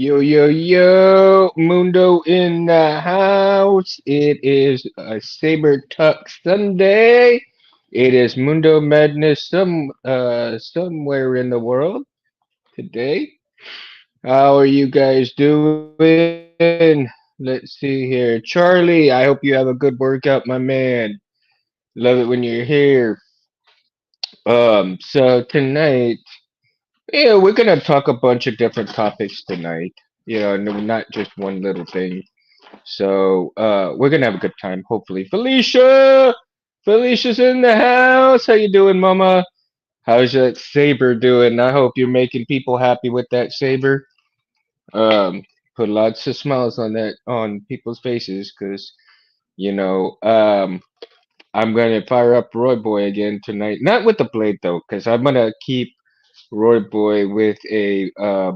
Yo, yo, yo, Mundo in the house. It is a Saber Tuck Sunday. It is Mundo Madness somewhere in the world today. How are you guys doing? Let's see here. Charlie, I hope you have a good workout, my man. Love it when you're here. So tonight, yeah, we're gonna talk a bunch of different topics tonight. Not just one little thing. So we're gonna have a good time, hopefully. Felicia's in the house. How you doing, Mama? How's that saber doing? I hope you're making people happy with that saber. Um, put lots of smiles on people's faces, because you know, I'm gonna fire up Roy Boy again tonight. Not with the blade though, because I'm gonna keep Roy Boy with a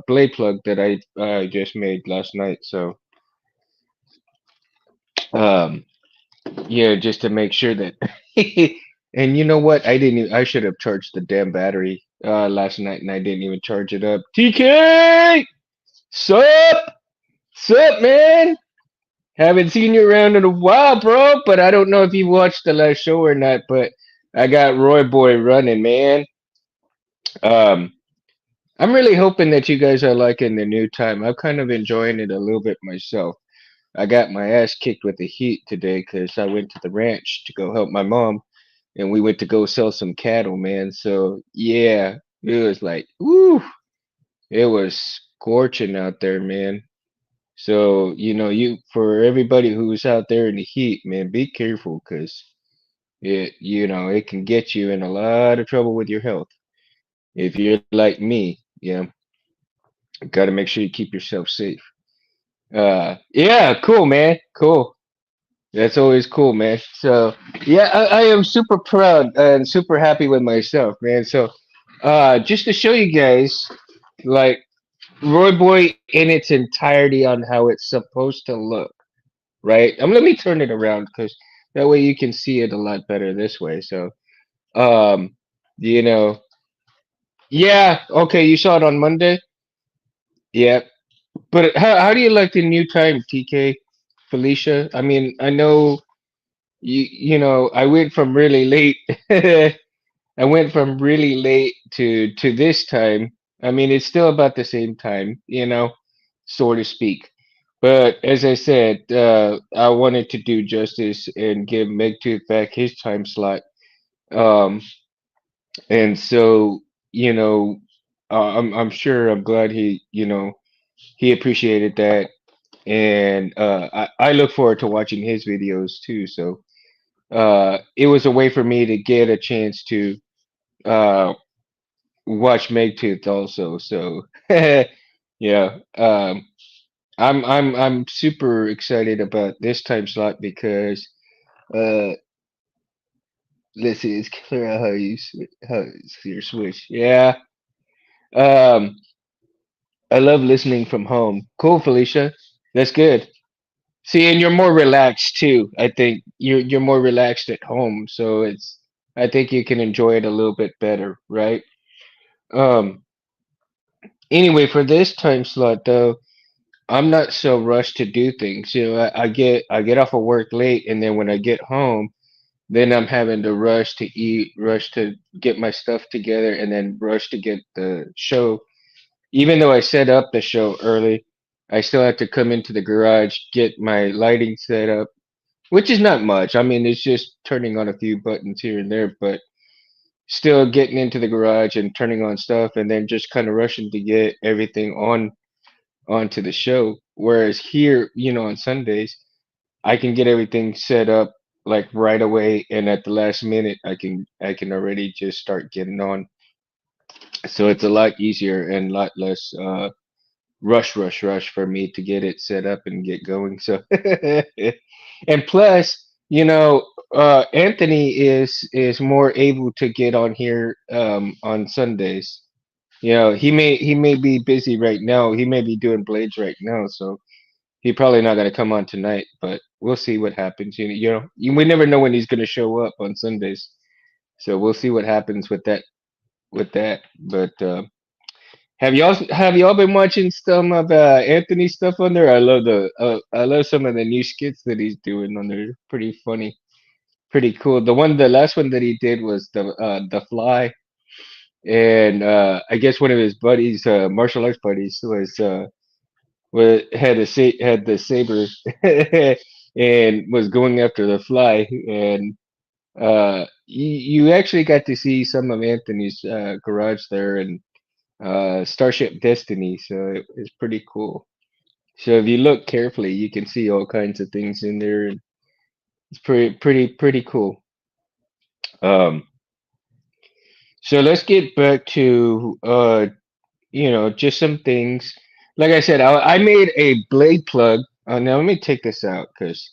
blade plug that I just made last night. So um, yeah, just to make sure that. And you know what? I should have charged the damn battery last night, and I didn't even charge it up. TK, sup, sup, man? Haven't seen you around in a while, bro. But I don't know if you watched the last show or not. But I got Roy Boy running, man. Um, I'm really hoping that you guys are liking the new time. I'm kind of enjoying it a little bit myself. I got my ass kicked with the heat today because I went to the ranch to go help my mom, and we went to go sell some cattle, man. So yeah, it was like, woo, it was scorching out there, man. So you for everybody who's out there in the heat, man, be careful because it can get you in a lot of trouble with your health. If you're like me, got to make sure you keep yourself safe. Yeah, cool, man, cool. That's always cool, man. So yeah, I am super proud and super happy with myself, man. So just to show you guys, like Roy Boy in its entirety on how it's supposed to look, right? Let me turn it around because that way you can see it a lot better this way. So um, you know, yeah, okay, you saw it on Monday, yeah. But how do you like the new time, TK, Felicia? I mean, I know. I went from really late. I went from really late to this time. I mean, it's still about the same time, so to speak. But as I said, I wanted to do justice and give Megtooth back his time slot. Um, and so, you know, I'm sure I'm glad he appreciated that, and I look forward to watching his videos too. So it was a way for me to get a chance to uh, watch Megtooth also. So yeah, I'm super excited about this time slot because uh, let's see, it's clear out how it's your switch. Yeah, um, I love listening from home. Cool, Felicia. That's good. See, and you're more relaxed too. I think you're more relaxed at home, so I think you can enjoy it a little bit better, right? Um, anyway, for this time slot though, I'm not so rushed to do things. I get off of work late, and then when I get home, then I'm having to rush to eat, rush to get my stuff together, and then rush to get the show. Even though I set up the show early, I still have to come into the garage, get my lighting set up, which is not much. I mean, it's just turning on a few buttons here and there, but still getting into the garage and turning on stuff, and then just kind of rushing to get everything onto the show. Whereas here, on Sundays, I can get everything set up like right away, and at the last minute, I can already just start getting on. So it's a lot easier and a lot less rush for me to get it set up and get going. So and plus, Anthony is more able to get on here on Sundays. He may be busy right now. He may be doing blades right now, so he probably not gonna come on tonight. But we'll see what happens. We never know when he's gonna show up on Sundays, so we'll see what happens with that. But Have y'all been watching some of Anthony's stuff on there? I love some of the new skits that he's doing on there. Pretty funny, pretty cool. The last one that he did was the Fly, and I guess one of his buddies, martial arts buddies, had the saber and was going after the Fly, and you actually got to see some of Anthony's garage there and Starship Destiny, so it's pretty cool. So if you look carefully, you can see all kinds of things in there, and it's pretty cool. Um, so let's get back to just some things. Like I said, I made a blade plug. Now let me take this out because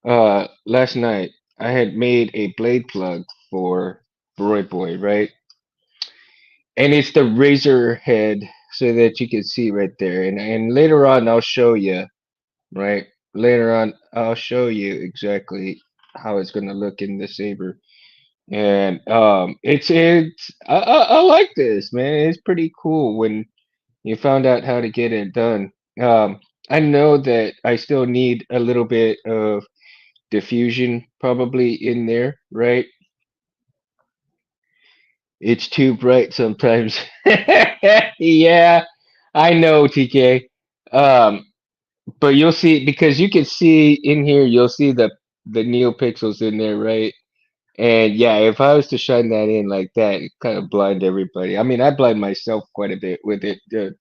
last night I had made a blade plug for Roy Boy, right? And it's the razor head, so that you can see right there. And later on, I'll show you, right? Later on, I'll show you exactly how it's gonna look in the saber. And I like this, man. It's pretty cool when you found out how to get it done. I know that I still need a little bit of diffusion probably in there, right? It's too bright sometimes. Yeah, I know, TK. Um, but you'll see because you can see in here, you'll see the neopixels in there, right? And yeah, if I was to shine that in like that, it kind of blind everybody. I mean, I blind myself quite a bit with it, dude.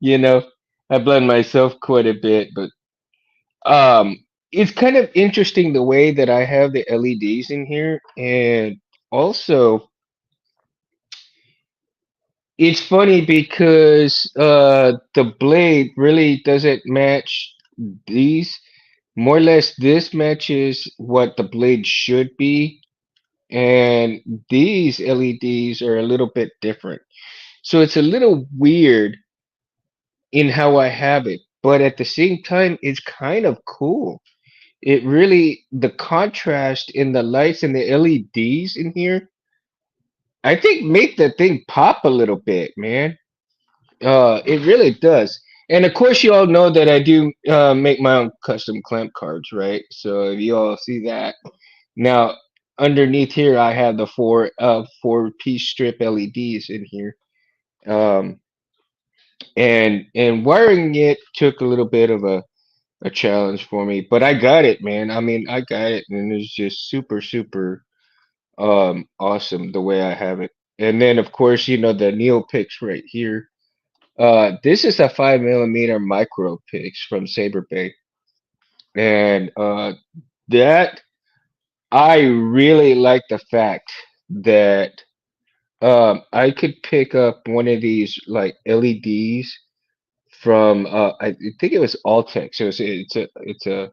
You know, I blind myself quite a bit, but um, it's kind of interesting the way that I have the LEDs in here, and also it's funny because the blade really doesn't match these. More or less, this matches what the blade should be, and these LEDs are a little bit different. So it's a little weird in how I have it, but at the same time, it's kind of cool. It really, the contrast in the lights and the LEDs in here, I think make the thing pop a little bit, man. It really does. And of course, you all know that I do make my own custom clamp cards, right? So if you all see that now, underneath here, I have the four piece strip LEDs in here. Um, and wiring it took a little bit of a challenge for me, but I got it, man. I mean, I got it, and it's just super awesome the way I have it. And then, of course, the Neopix right here. This is a 5 millimeter micro pix from Saber Bay, and that I really like the fact that I could pick up one of these like LEDs from I think it was Altex. It's a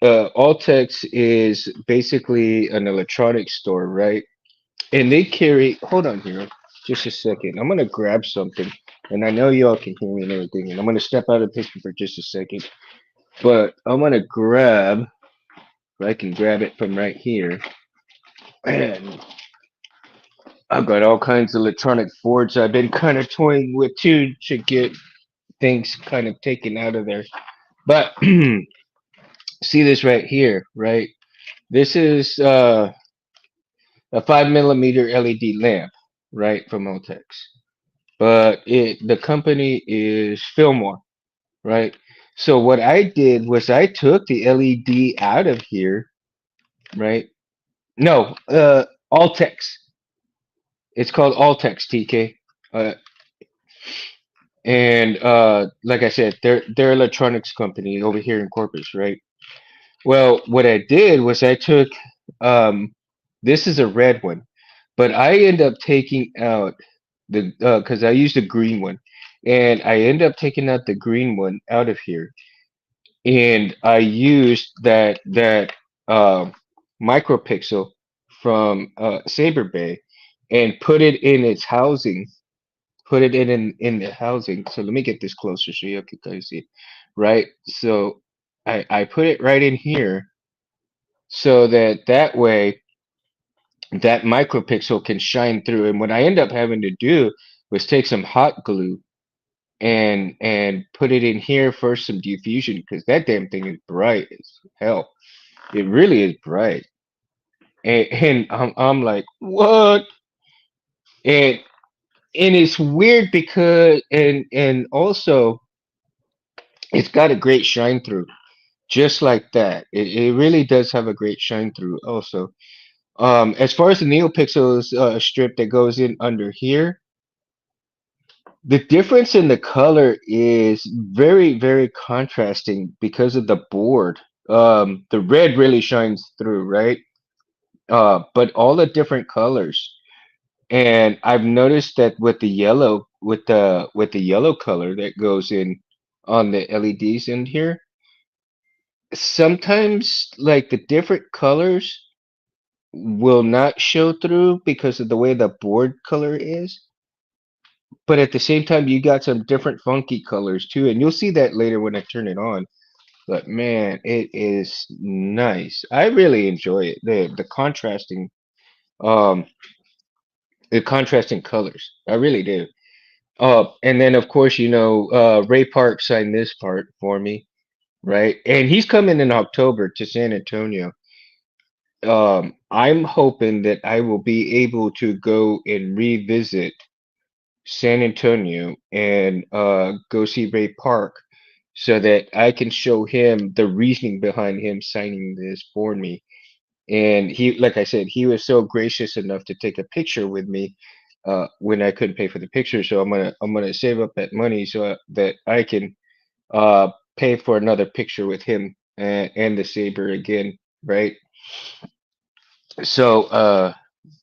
Altex is basically an electronics store, right? And they carry. Hold on here, just a second. I'm gonna grab something, and I know y'all can hear me and everything. And I'm gonna step out of the picture for just a second, but I'm gonna grab. If I can grab it from right here, and I've got all kinds of electronic boards I've been kind of toying with too to get things kind of taken out of there. But see this right here, right? This is a 5 millimeter LED lamp, right, from Otex. But the company is Fillmore, right? So what I did was I took the LED out of here, right? No, Altex. It's called Altex, TK. Uh, and like I said, they're electronics company over here in Corpus, right? Well, what I did was I took this is a red one, but I end up taking out the because I used a green one, and I end up taking out the green one out of here, and I used that micropixel from Saber Bay and put it in its housing, put it in the housing. So let me get this closer so you can kind of see, right? So I put it right in here so that way that micropixel can shine through. And what I end up having to do was take some hot glue and put it in here for some diffusion because that damn thing is bright as hell. It really is bright. And I'm like, what? And and it's weird because and also it's got a great shine through, just like that. It really does have a great shine through also. As far as the NeoPixels strip that goes in under here, the difference in the color is very, very contrasting because of the board. The red really shines through, right? But all the different colors. And I've noticed that with the yellow, with the yellow color that goes in on the LEDs in here, sometimes like the different colors will not show through because of the way the board color is. But at the same time, you got some different funky colors too, and you'll see that later when I turn it on. But man, it is nice. I really enjoy it. Um, the contrasting colors. I really do. And then of course, Ray Park signed this part for me, right? And he's coming in October to San Antonio. I'm hoping that I will be able to go and revisit San Antonio and go see Ray Park so that I can show him the reasoning behind him signing this for me. And he, like I said, he was so gracious enough to take a picture with me when I couldn't pay for the picture. So I'm gonna save up that money so that I can pay for another picture with him and the saber again, right? So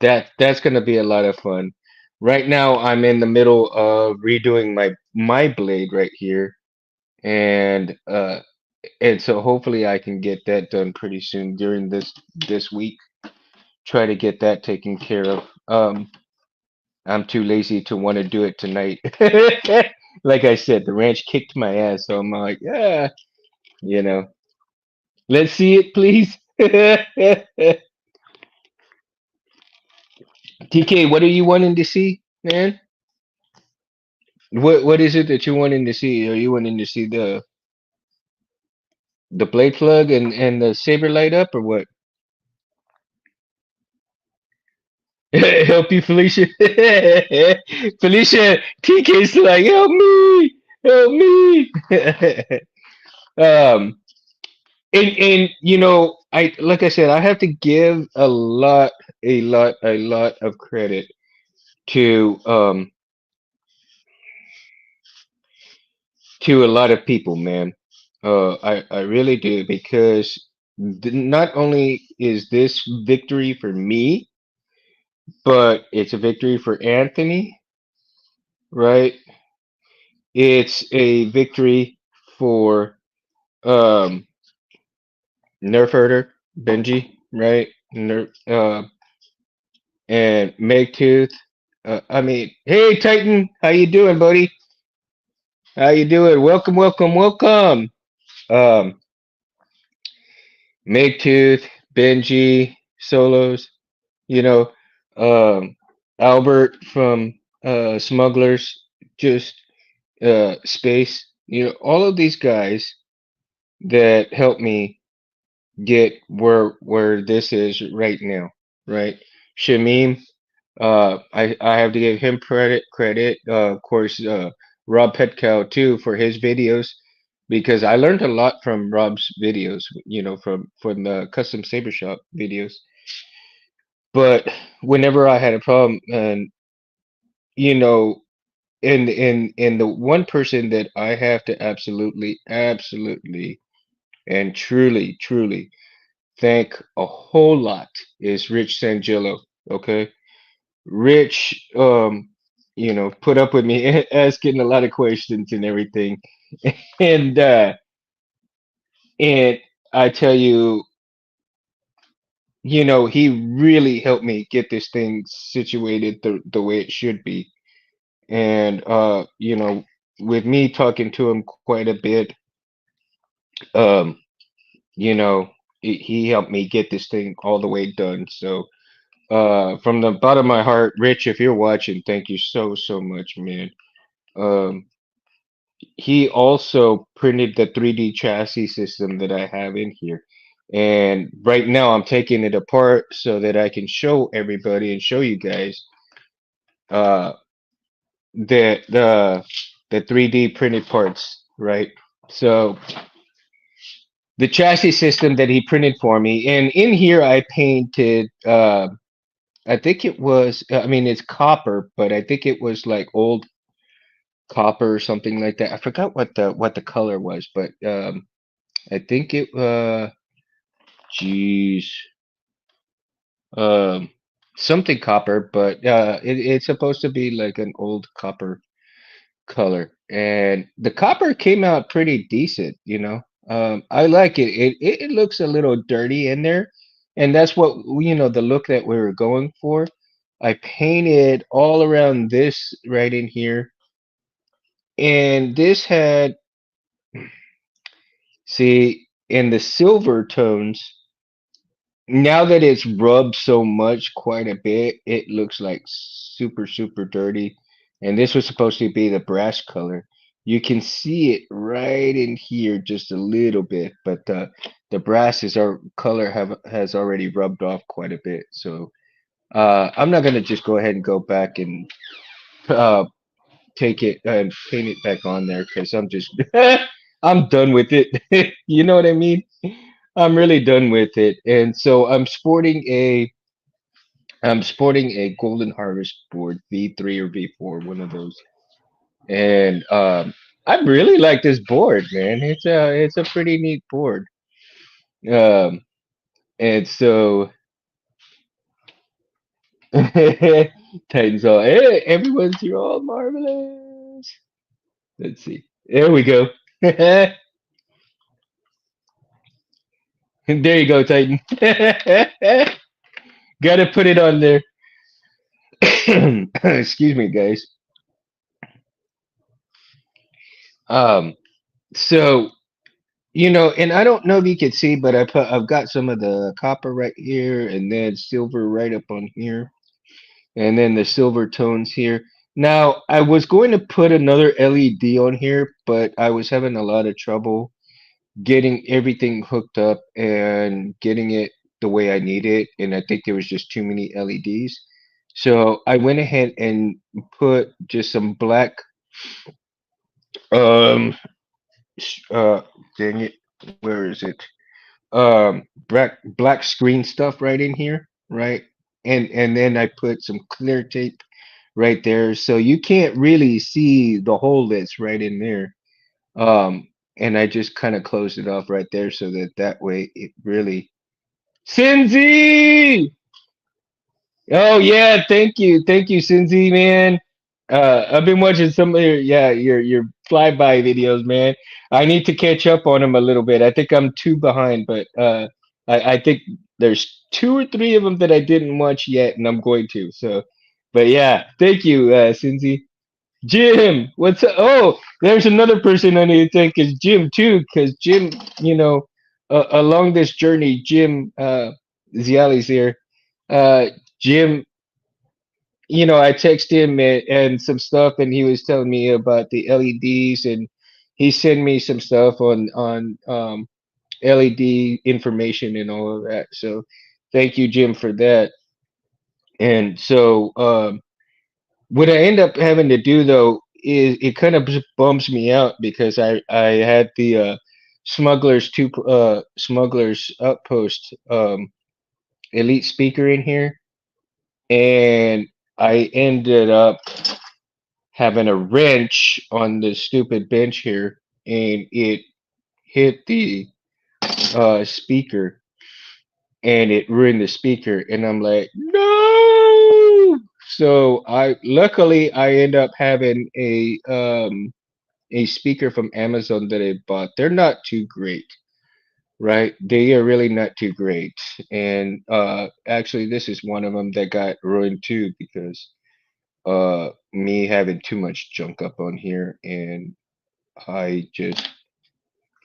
that's gonna be a lot of fun. Right now, I'm in the middle of redoing my blade right here, and so hopefully I can get that done pretty soon during this week. Try to get that taken care of. I'm too lazy to want to do it tonight. Like I said, the ranch kicked my ass, so I'm like, yeah, you know, let's see it, please. TK, what are you wanting to see, man? What is it that you're wanting to see? Are you wanting to see the blade plug and the saber light up, or what? Help you, Felicia. Felicia, TK's like, help me, help me. um, and I like I said, I have to give a lot of credit to a lot of people, man. I really do because not only is this victory for me, but it's a victory for Anthony, right? It's a victory for um Nerf Herder, Benji, right? And Meg Tooth. I mean, hey Titan, how you doing, buddy? How you doing? Welcome, welcome, welcome. Um, Meg Tooth, Benji, Solos, you know, um, Albert from Smugglers, just Space. All of these guys that helped me get where this is right now, right? Shamim, I have to give him credit. Of course, Rob Petkow too for his videos because I learned a lot from Rob's videos. From the custom saber shop videos. But whenever I had a problem, and you know, and the one person that I have to absolutely, and truly thank a whole lot is Rich Sangillo. Okay, Rich, put up with me asking a lot of questions and everything, and uh, and I tell you, he really helped me get this thing situated the way it should be, and with me talking to him quite a bit, um, you know, he helped me get this thing all the way done. So From the bottom of my heart, Rich, if you're watching, thank you so much, man. Um, he also printed the 3D chassis system that I have in here. And right now I'm taking it apart so that I can show everybody and show you guys uh the the 3D printed parts, right? So the chassis system that he printed for me, and in here I painted I think it was I mean it's copper, but I think it was like old copper or something like that. I forgot what the color was, but I think it geez um something copper, but it's supposed to be like an old copper color, and the copper came out pretty decent, you know. I like it. It looks a little dirty in there, and that's what you know the look that we were going for. I painted all around this right in here, and this had see in the silver tones. Now that it's rubbed so much, quite a bit, it looks like super dirty. And this was supposed to be the brass color. You can see it right in here just a little bit, but the brass is our color have has already rubbed off quite a bit. So I'm not gonna just go ahead and go back and uh, take it and paint it back on there because I'm just I'm done with it. You know what I mean? I'm really done with it. And so I'm sporting a Golden Harvest board, V3 or V4, one of those. And I really like this board, man. It's a pretty neat board. Um and so Titans all hey, everyone's you're all marvelous. Let's see. There we go. There you go, Titan. Gotta put it on there. Excuse me, guys. Um, so you know, and I don't know if you can see, but I've got some of the copper right here, and then silver right up on here, and then the silver tones here. Now I was going to put another LED on here, but I was having a lot of trouble getting everything hooked up and getting it the way I need it, and I think there was just too many LEDs. So I went ahead and put just some black um sh- uh dang it, where is it? Black screen stuff right in here, right? And then I put some clear tape right there so you can't really see the hole that's right in there. And I just kind of closed it off right there so that that way it really Cinzy! Oh yeah, thank you, Cinzy, man. I've been watching some of your flyby videos, man. I need to catch up on them a little bit. I think I'm two behind, but I think there's two or three of them that I didn't watch yet, and I'm going to. So, but yeah, thank you, Cinzy. Jim, what's up? Oh, there's another person I need to thank is Jim too, because Jim, you know, along this journey, Jim Ziali's here. Uh, Jim, you know, I texted him and some stuff, and he was telling me about the LEDs, and he sent me some stuff on LED information and all of that. So, thank you, Jim, for that. And so, what I end up having to do though is it kind of just bums me out because I had the smugglers outpost elite speaker in here, and I ended up having a wrench on the stupid bench here, and it hit the speaker, and it ruined the speaker, and I'm like, no. So I luckily I end up having a speaker from Amazon that I bought. They're not too great, right? They are really not too great. And actually this is one of them that got ruined too because me having too much junk up on here, and I just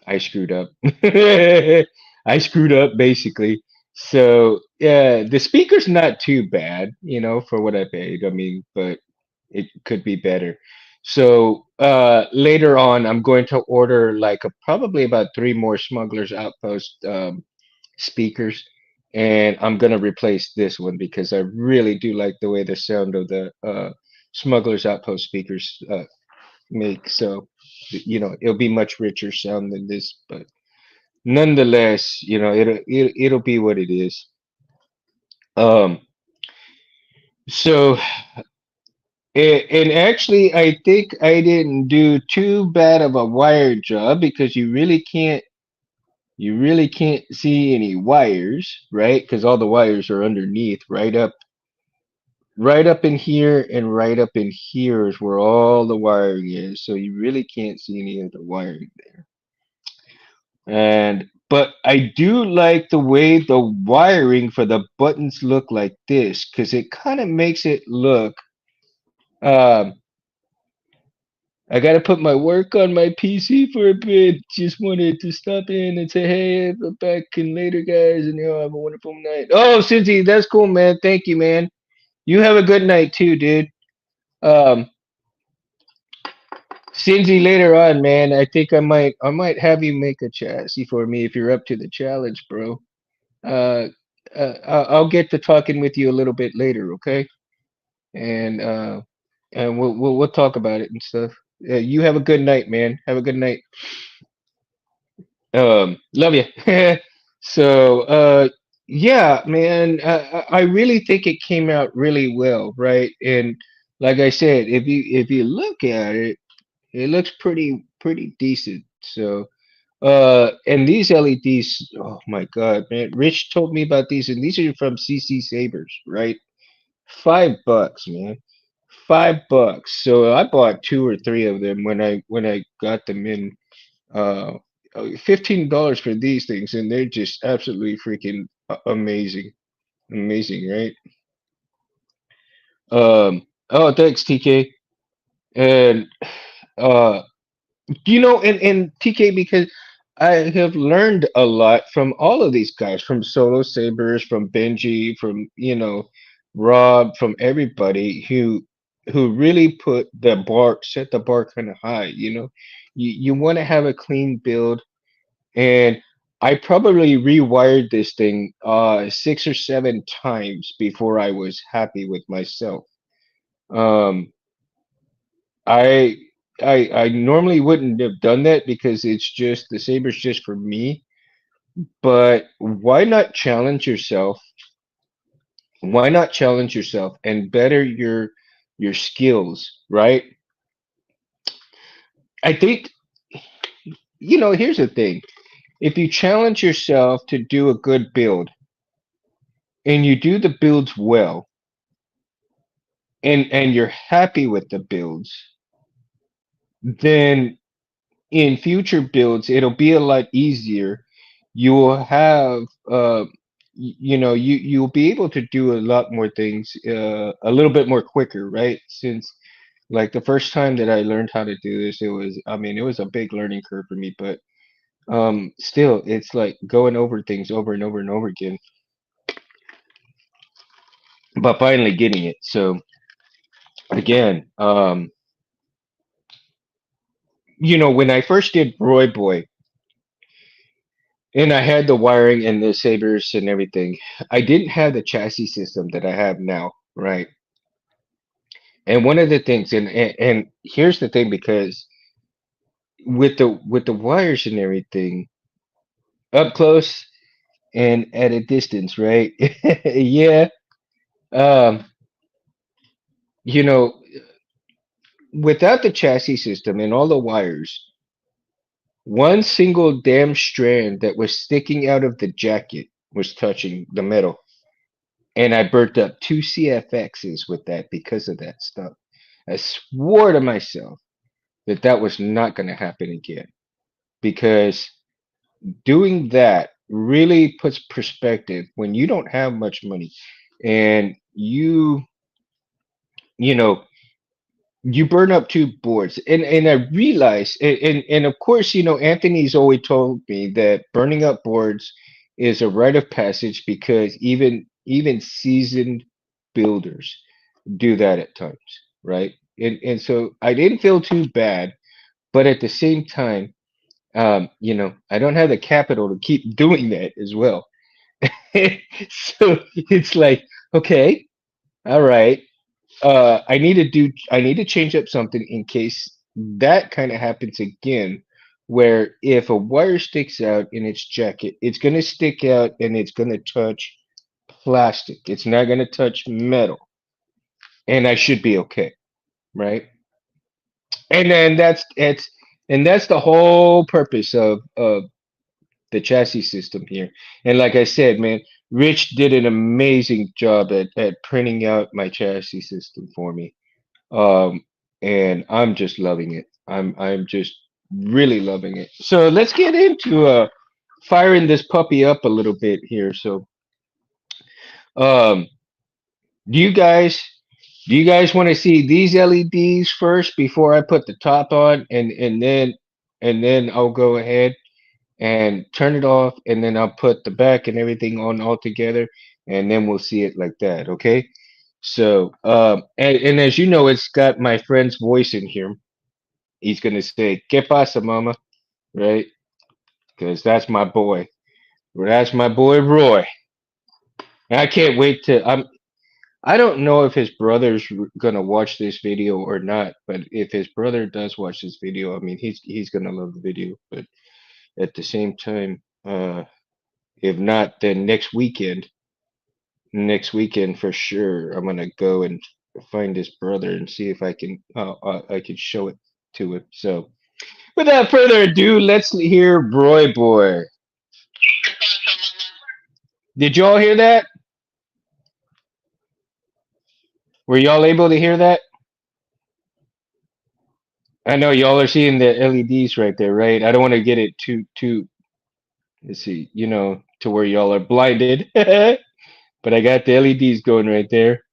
I screwed up. I screwed up basically. So yeah, the speaker's not too bad, for what I paid. I mean, but it could be better. So later on, I'm going to order like probably about three more Smugglers Outpost speakers, and I'm gonna replace this one because I really do like the way the sound of the Smugglers Outpost speakers make. So it'll be much richer sound than this, but nonetheless, it'll be what it is. Um, so and actually, I think I didn't do too bad of a wire job because you really can't see any wires, right? Because all the wires are underneath, right up in here and right up in here is where all the wiring is. So you really can't see any of the wiring there. And but I do like the way the wiring for the buttons look like this because it kind of makes it look. Um, I gotta put my work on my PC for a bit. Just wanted to stop in and say, hey, I'm back in later, guys, and have a wonderful night. Oh, Cincy, that's cool, man. Thank you, man. You have a good night too, dude. Um, Cincy, later on, man. I think I might have you make a chassis for me if you're up to the challenge, bro. Uh, I'll get to talking with you a little bit later, okay? And we'll talk about it and stuff. You have a good night, man. Have a good night. Love you. So, yeah, man, I really think it came out really well, right? And like I said, if you look at it, it looks pretty decent. So, and these LEDs, oh my God, man, Rich told me about these, and these are from CC Sabers, right? $5, man. $5. So I bought two or three of them when I got them in uh, $15 for these things, and they're just absolutely freaking amazing, amazing, right? Oh, thanks, TK. And uh, and TK, because I have learned a lot from all of these guys, from Solo Sabers, from Benji, from Rob, from everybody who really set the bar kind of high. You want to have a clean build. And I probably rewired this thing six or seven times before I was happy with myself. Um, I I normally wouldn't have done that because it's just the saber's just for me. But why not challenge yourself? Why not challenge yourself and better your skills, right? I think here's the thing. If you challenge yourself to do a good build and you do the builds well, and you're happy with the builds, then in future builds it'll be a lot easier. You will have you'll be able to do a lot more things a little bit more quicker, right? Since like the first time that I learned how to do this, it was a big learning curve for me, but still it's like going over things over and over and over again, but finally getting it. So again, when I first did Roy Boy and I had the wiring and the sabers and everything, I didn't have the chassis system that I have now, right? And one of the things, and here's the thing, because with the wires and everything, up close and at a distance, right? Yeah. Um, you know, without the chassis system and all the wires, one single damn strand that was sticking out of the jacket was touching the metal. And I burnt up two CFXs with that because of that stuff. I swore to myself that that was not going to happen again because doing that really puts perspective when you don't have much money and you know you burn up two boards. And I realized, and of course, Anthony's always told me that burning up boards is a rite of passage because even seasoned builders do that at times, right? And so I didn't feel too bad, but at the same time, I don't have the capital to keep doing that as well. So it's like, okay, all right, I need to change up something in case that kind of happens again, where if a wire sticks out in its jacket, it's going to stick out and it's going to touch plastic. It's not going to touch metal, and I should be okay, right? And then that's the whole purpose of the chassis system here. And like I said, man, Rich did an amazing job at printing out my chassis system for me. Um, and I'm just loving it. I'm just really loving it. So let's get into firing this puppy up a little bit here. So um, do you guys do you guys want to see these LEDs first before I put the top on, and then I'll go ahead and turn it off, and then I'll put the back and everything on all together, and then we'll see it like that, okay? So, and as you know, it's got my friend's voice in here. He's gonna say, "¿Qué pasa, mama?" Right? Because that's my boy. That's my boy Roy. And I can't wait to. I don't know if his brother's gonna watch this video or not, but if his brother does watch this video, I mean, he's gonna love the video. But at the same time, if not, then next weekend for sure, I'm gonna go and find his brother and see if I can show it to him. So, without further ado, let's hear Roy Boy. Did y'all hear that? Were y'all able to hear that? I know y'all are seeing the LEDs right there, right? I don't want to get it too. Let's see, to where y'all are blinded. But I got the LEDs going right there.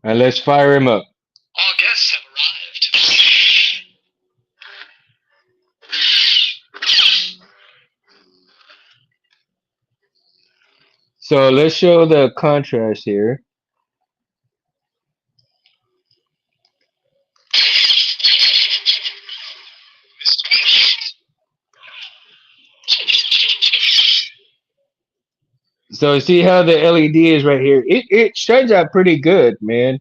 And let's fire him up. All guests have arrived. So let's show the contrast here. So see how the LED is right here. It shines out pretty good, man.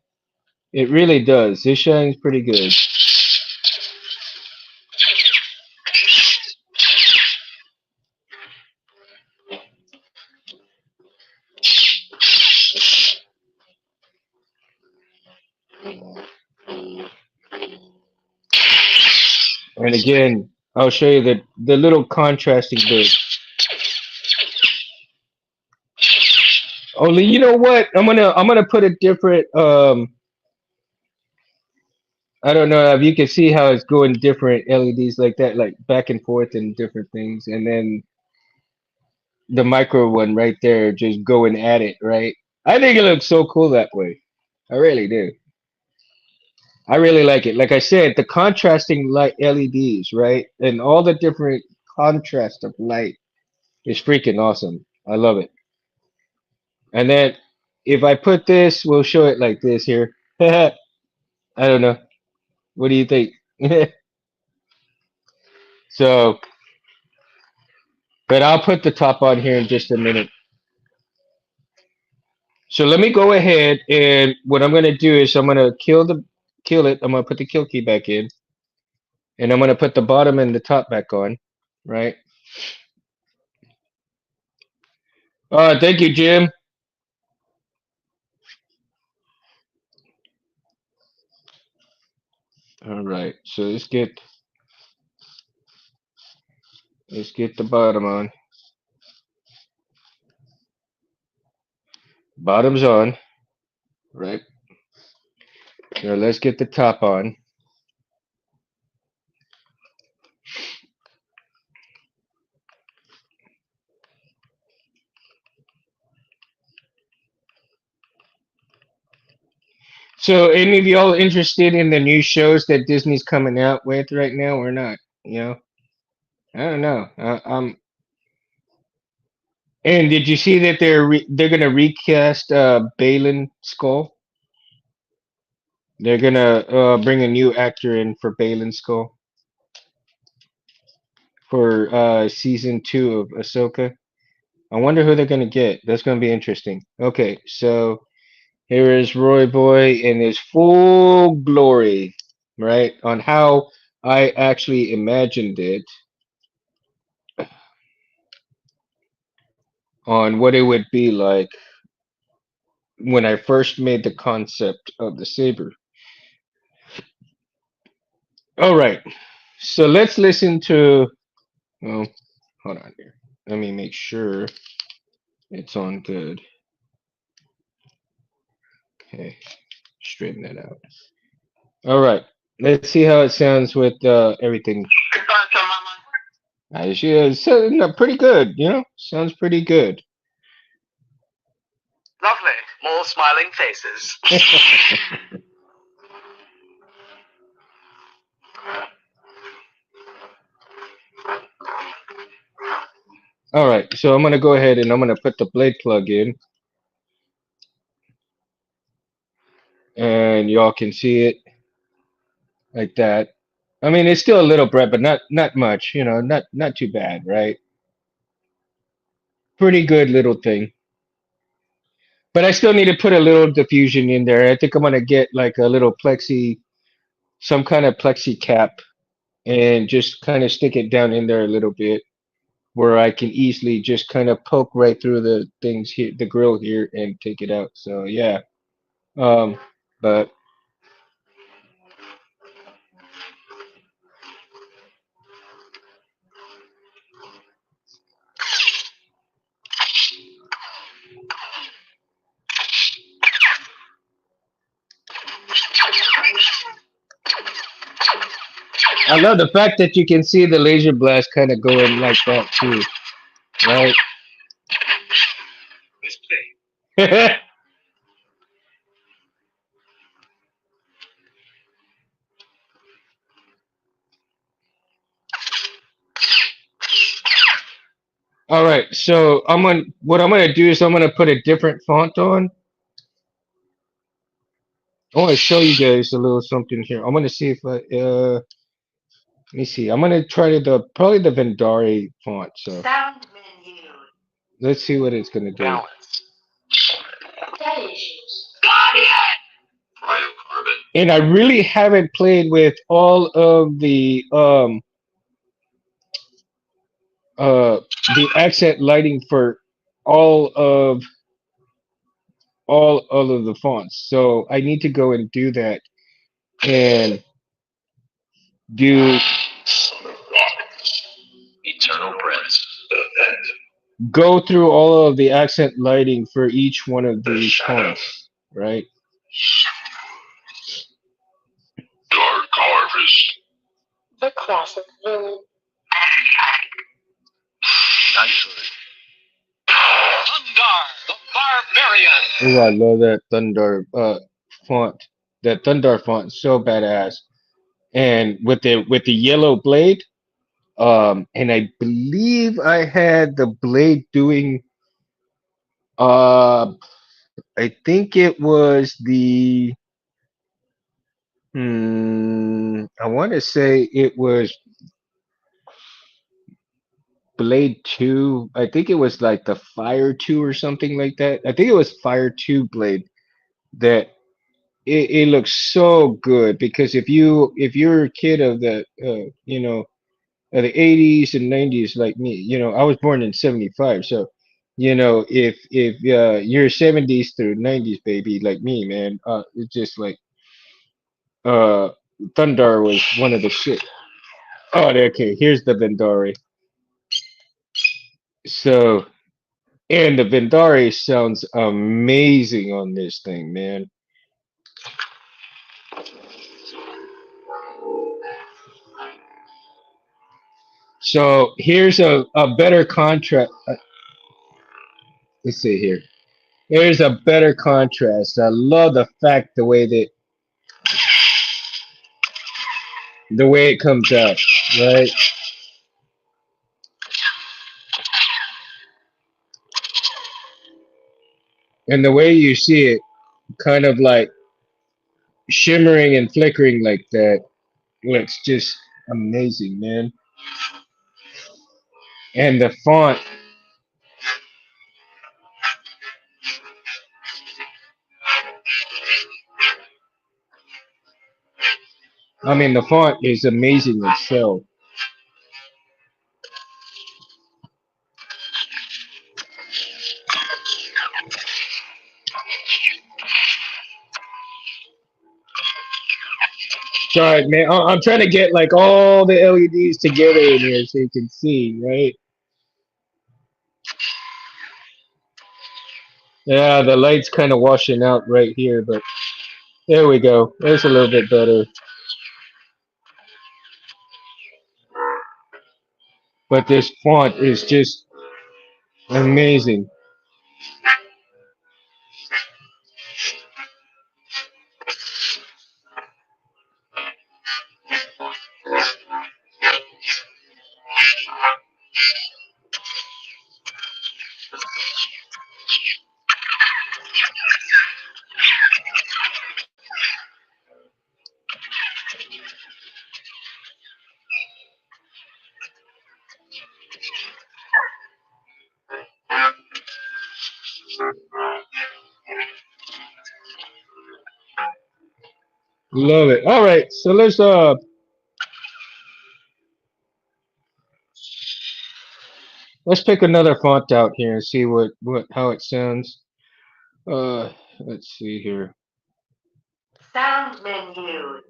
It really does. It shines pretty good. And again, I'll show you the little contrasting bit. Only you know what? I'm gonna put a different I don't know if you can see how it's going different LEDs like that, like back and forth and different things, and then the micro one right there just going at it, right? I think it looks so cool that way. I really do. I really like it. Like I said, the contrasting light LEDs, right? And all the different contrast of light is freaking awesome. I love it. And then if I put this, we'll show it like this here. I don't know. What do you think? So, but I'll put the top on here in just a minute. So let me go ahead, and what I'm gonna do is I'm gonna kill it. I'm gonna put the kill key back in, and I'm gonna put the bottom and the top back on, right? Thank you, Jim. All right, so let's get the bottom on. Bottom's on, right? Now let's get the top on. So, any of y'all interested in the new shows that Disney's coming out with right now or not? I don't know. And did you see that they're gonna recast Balin Skull? They're gonna bring a new actor in for Balin Skull for season 2 of Ahsoka. I wonder who they're gonna get. That's gonna be interesting. Okay, so here is Roy Boy in his full glory, right? On how I actually imagined it, on what it would be like when I first made the concept of the saber. All right, so let's listen to. Well, hold on here. Let me make sure it's on good. Okay, straighten that out. All right, let's see how it sounds with everything. Yeah, so, no, pretty good. Sounds pretty good. Lovely. More smiling faces. All right, so I'm gonna go ahead and I'm gonna put the blade plug in, and y'all can see it like that. I mean, it's still a little bright, but not much. Not too bad, right? Pretty good little thing. But I still need to put a little diffusion in there. I think I'm gonna get like a little some kind of plexi cap, and just kind of stick it down in there a little bit, where I can easily just kind of poke right through the things here, the grill here, and take it out. So yeah. Um, but I love the fact that you can see the laser blast kind of going like that too, right? All right, so what I'm gonna do is I'm gonna put a different font on. I want to show you guys a little something here. I'm gonna see if let me see. I'm gonna try probably the Vendari font. So Sound menu. let's see what it's gonna do. Balance. Data issues. Got it. Biocarbon. And I really haven't played with all of uh the accent lighting for all of all of the fonts. So I need to go and do that and do Eternal breaths. go through all of the accent lighting for each one of these fonts, right? Dark Harvest. The classic villain. Knighthood. Thundar, the barbarian. Oh, I love that Thundar font. That Thundar font is so badass. And with the yellow blade, and I believe I had the blade doing uh I think it was I want to say it was Blade 2. I think it was like the Fire 2 or something like that. I think it was Fire 2 Blade that it looks so good, because if you're a kid of the of the 80s and 90s like me, I was born in 75. So if you're 70s through 90s baby like me, man, it's just like uh Thundar was one of the shit. Oh, okay, here's the Vendari. So, and the Vendari sounds amazing on this thing, man. So here's a better contrast. Let's see here. Here's a better contrast. I love the fact the way it comes out, right? And the way you see it, kind of like shimmering and flickering like that, looks just amazing, man. And the font, I mean, the font is amazing itself. Sorry, man. I'm trying to get like all the LEDs together in here so you can see, right? Yeah, the light's kind of washing out right here, but there we go. There's a little bit better. But this font is just amazing. Love it. All right, so let's pick another font out here and see what how it sounds. Let's see here. Sound menu.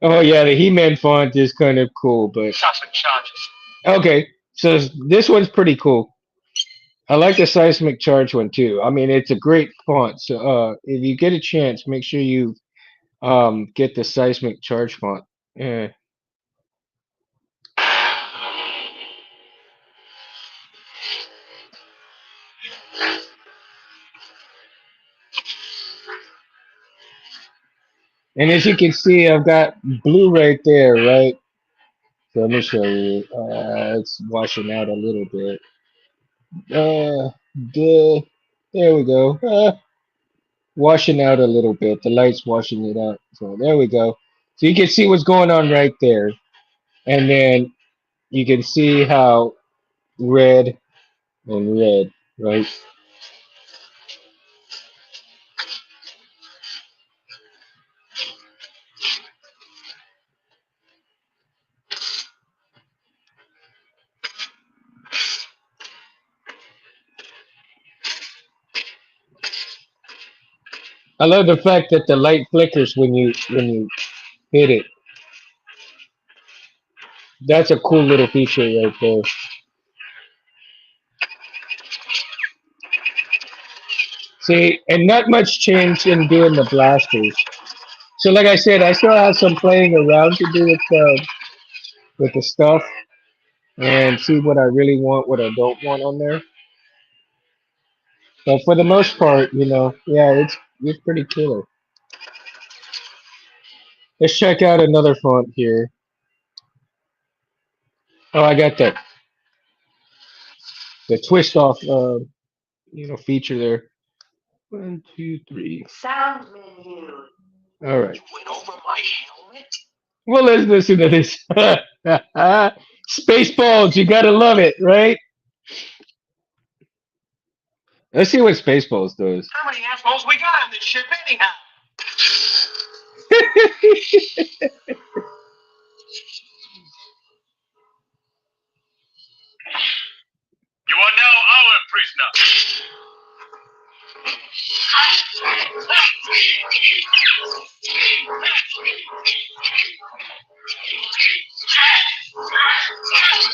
Oh yeah, the He-Man font is kind of cool, but Sausage charges. okay. So this one's pretty cool. I like the seismic charge one too. I mean, it's a great font. So if you get a chance, make sure you get the seismic charge font. Yeah. And as you can see, I've got blue right there, right? So let me show you. It's washing out a little bit. Uh, the, there we go. Washing out a little bit. The light's washing it out. So there we go. So you can see what's going on right there. And then you can see how red and red, right? I love the fact that the light flickers when you hit it. That's a cool little feature right there. See, and not much change in doing the blasters. So like I said, I still have some playing around to do with the stuff and see what I really want, what I don't want on there. But for the most part, yeah, it's pretty killer. Let's check out another font here. Oh, I got the twist off feature there. One, two, three. Sound menu. All right. You went over my helmet? Well, let's listen to this. Spaceballs, you gotta love it, right? Let's see what Spaceballs does. How many assholes we got on this ship anyhow? You are now our prisoner.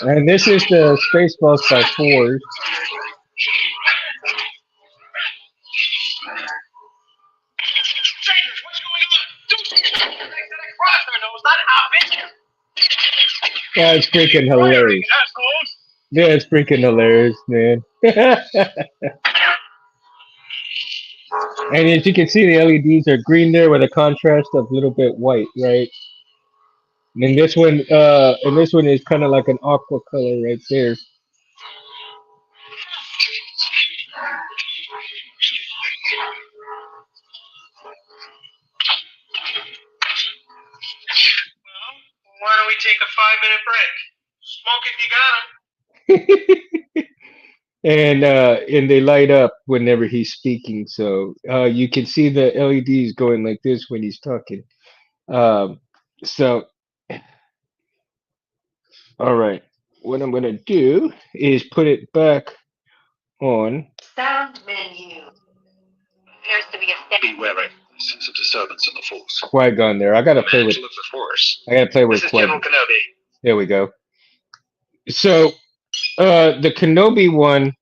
And this is the Spaceballs by Ford. Strangers, what's going on? Do something. They said across their nose, not hop in here. Yeah, it's freaking hilarious. Assholes. Yeah, it's freaking hilarious, man. And as you can see, the LEDs are green there with a contrast of a little bit white, right? And this one is kind of like an aqua color right there. we take a 5 minute break? Smoke if you got 'em. And they light up whenever he's speaking, so you can see the LEDs going like this when he's talking. Um, so, all right, what I'm gonna do is put it back on. Sound menu. Appears to be a Be wary. Sense of disturbance in the force. Qui-Gon there. Manage to look for force. I gotta play This with is General Qui-Gon. Kenobi. There we go. So, the Kenobi one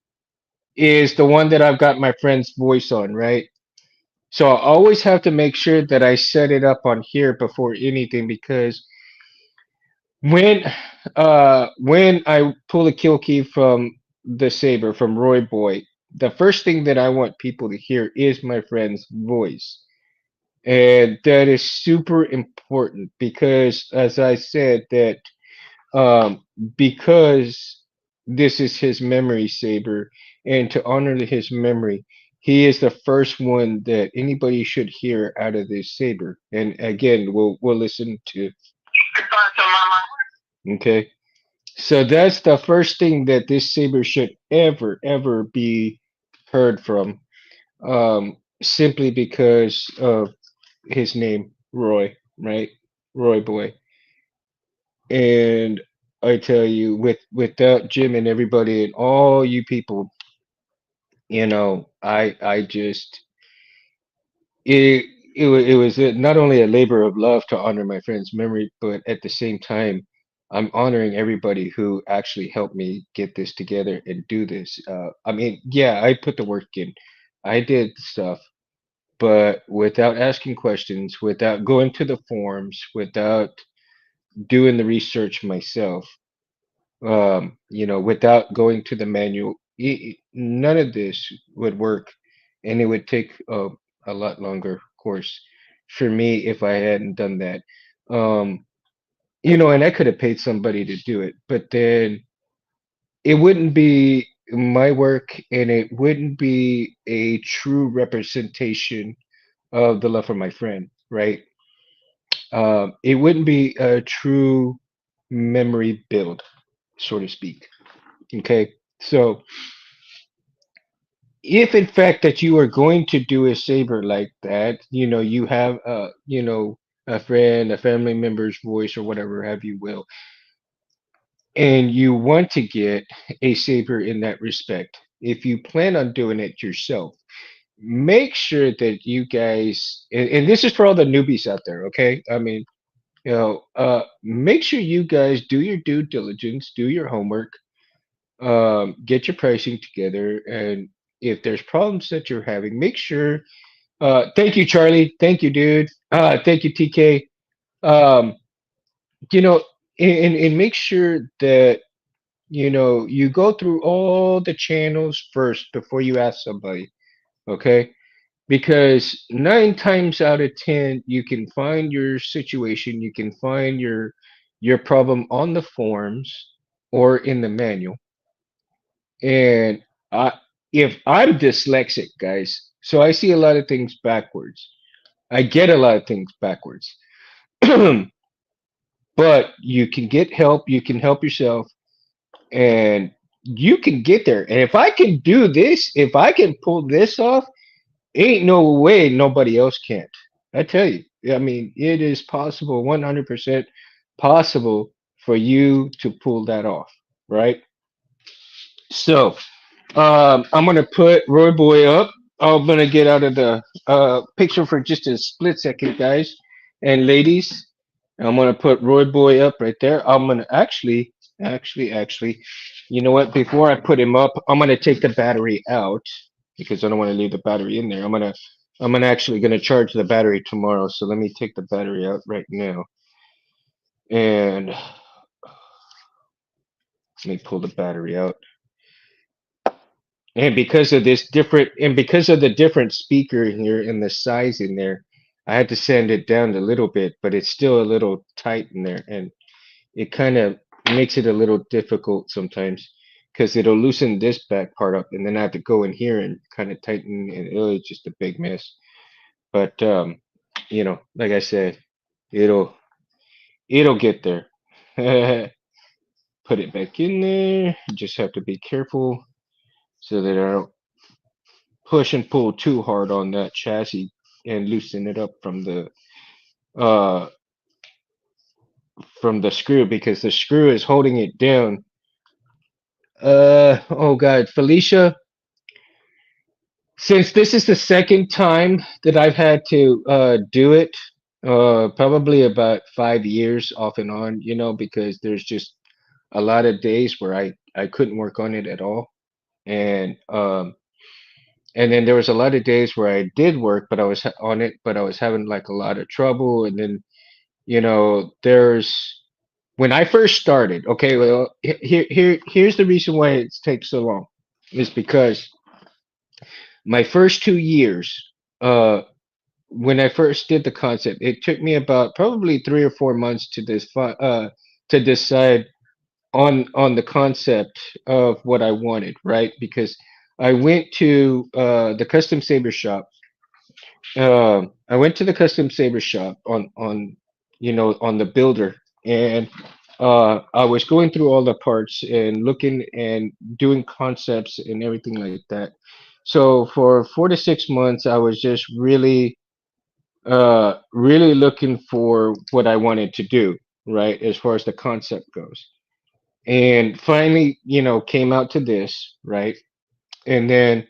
is the one that I've got my friend's voice on, right? So I always have to make sure that I set it up on here before anything, because when when I pull a kill key from the saber from Roy Boy, the first thing that I want people to hear is my friend's voice. And that is super important because, as I said, that um, because this is his memory saber, and to honor his memory, he is the first one that anybody should hear out of this saber. And again, we'll listen to. Goodbye to mama. Okay, so that's the first thing that this saber should ever be heard from. Simply because of his name, Roy, right? Roy Boy. And I tell you, without Jim and everybody and all you people, I just it it was not only a labor of love to honor my friend's memory, but at the same time, I'm honoring everybody who actually helped me get this together and do this. I mean, yeah, I put the work in, I did stuff, but without asking questions, without going to the forums, without doing the research myself, without going to the manual, none of this would work, and it would take a lot longer, of course, for me if I hadn't done that. Um, and I could have paid somebody to do it, but then it wouldn't be my work, and it wouldn't be a true representation of the love for my friend, right? It wouldn't be a true memory build, so to speak. Okay, so if in fact that you are going to do a saber like that, you have a friend, a family member's voice or whatever have you will, and you want to get a saber in that respect, if you plan on doing it yourself, make sure that you guys, and this is for all the newbies out there, okay? I mean, make sure you guys do your due diligence, do your homework, get your pricing together, and if there's problems that you're having, make sure. Thank you, Charlie. Thank you, dude. Thank you, TK. Um, you know, and make sure that you go through all the channels first before you ask somebody. Okay, because 9 times out of 10, you can find your situation, you can find your problem on the forums or in the manual. And I, if I'm dyslexic, guys, so I see a lot of things backwards. I get a lot of things backwards. But you can get help, you can help yourself, and you can get there. And if I can do this, if I can pull this off, ain't no way nobody else can't. I tell you. I mean, it is possible, 100% possible for you to pull that off, right? So, I'm gonna put Roy Boy up. I'm gonna get out of the picture for just a split second, guys and ladies. I'm gonna put Roy Boy up right there. I'm gonna actually, you know what? Before I put him up, I'm gonna take the battery out because I don't want to leave the battery in there. I'm gonna actually gonna charge the battery tomorrow. So let me take the battery out right now, and let me pull the battery out. And because of the different speaker here and the size in there, I had to sand it down a little bit, but it's still a little tight in there, and it kind of makes it a little difficult sometimes because it'll loosen this back part up, and then I have to go in here and kind of tighten, and it's just a big mess. But like I said, it'll it'll get there. Put it back in there. Just have to be careful so that I don't push and pull too hard on that chassis and loosen it up uh from the screw because the screw is holding it down. Oh God, Felicia, since this is the second time that I've had to do it, probably about 5 years off and on, because there's just a lot of days where I couldn't work on it at all. And then there was a lot of days where I did work, but I was on it, but I was having like a lot of trouble. And then, there's when I first started, okay, well, here's the reason why it takes so long is because my first 2 years, uh, when I first did the concept, it took me about probably 3 or 4 months to decide on the concept of what I wanted, right? Because I went to the custom saber shop. I went to the custom saber shop on the builder, and I was going through all the parts and looking and doing concepts and everything like that. So for 4 to 6 months, I was just really looking for what I wanted to do, right, as far as the concept goes. And finally, came out to this, right? And then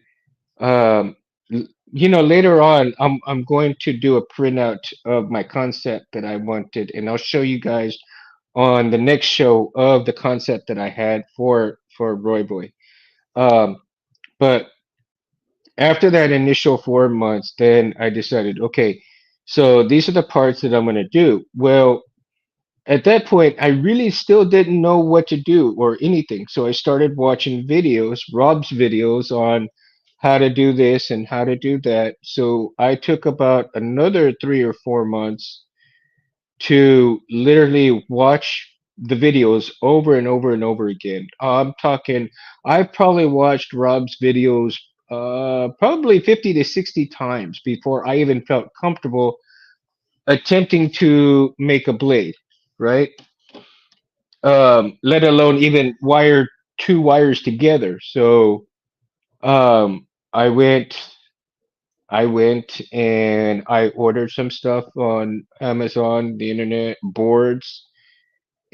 later on, I'm going to do a printout of my concept that I wanted, and I'll show you guys on the next show of the concept that I had for Roy Boy. Um, but after that initial 4 months, then I decided, okay, so these are the parts that I'm going to do. Well, at that point, I really still didn't know what to do or anything. So I started watching videos, Rob's videos on how to do this and how to do that. So I took about another 3 or 4 months to literally watch the videos over and over and over again. I'm talking, I've probably watched Rob's videos probably 50 to 60 times before I even felt comfortable attempting to make a blade, right? Let alone even wire two wires together. So um, I went, I went and I ordered some stuff on Amazon, the internet, boards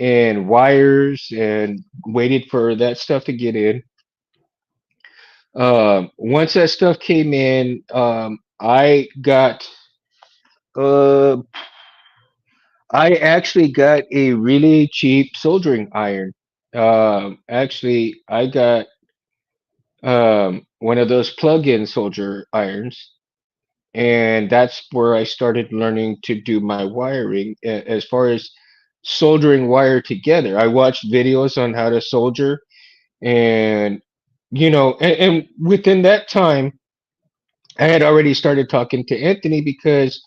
and wires, and waited for that stuff to get in. Once that stuff came in, uh, I actually got a really cheap soldering iron. Actually, I got one of those plug-in soldier irons, and that's where I started learning to do my wiring as far as soldering wire together. I watched videos on how to solder, and and within that time, I had already started talking to Anthony because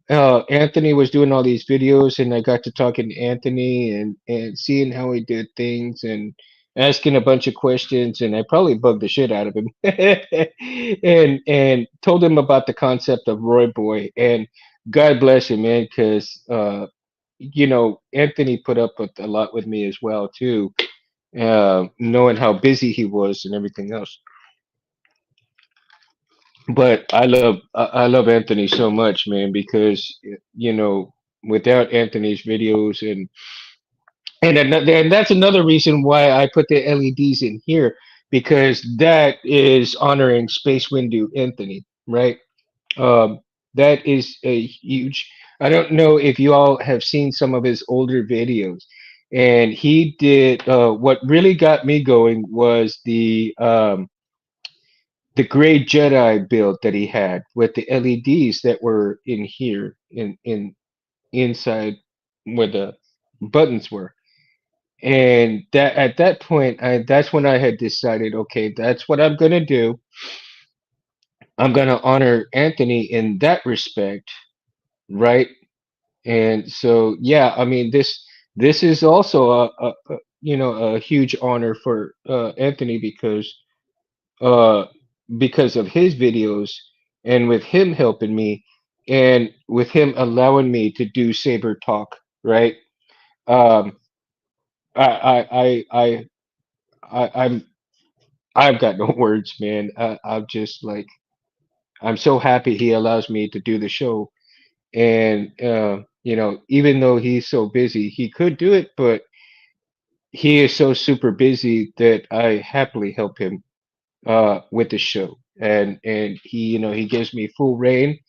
Anthony was doing all these videos, and I got to talking to Anthony and seeing how he did things and asking a bunch of questions, and I probably bugged the shit out of him, and told him about the concept of Roy Boy, and God bless him, man, because Anthony put up with a lot with me as well too, knowing how busy he was and everything else. But I love Anthony so much, man, because without Anthony's videos and that's another reason why I put the LEDs in here, because that is honoring Space Windu Anthony, right? Um, that is a huge. I don't know if you all have seen some of his older videos, and he did. What really got me going was the gray Jedi build that he had with the LEDs that were in here in inside where the buttons were. And that at that point, that's when I had decided, okay, that's what I'm gonna do. I'm gonna honor Anthony in that respect, right? And so, yeah, I mean, this is also a huge honor for Anthony uh, because of his videos and with him helping me and with him allowing me to do Saber Talk, right? Um, I I I I, I'm I've got no words, man. I'm just like I'm so happy he allows me to do the show, and even though he's so busy, he could do it, but he is so super busy that I happily help him with the show, and he gives me full reign,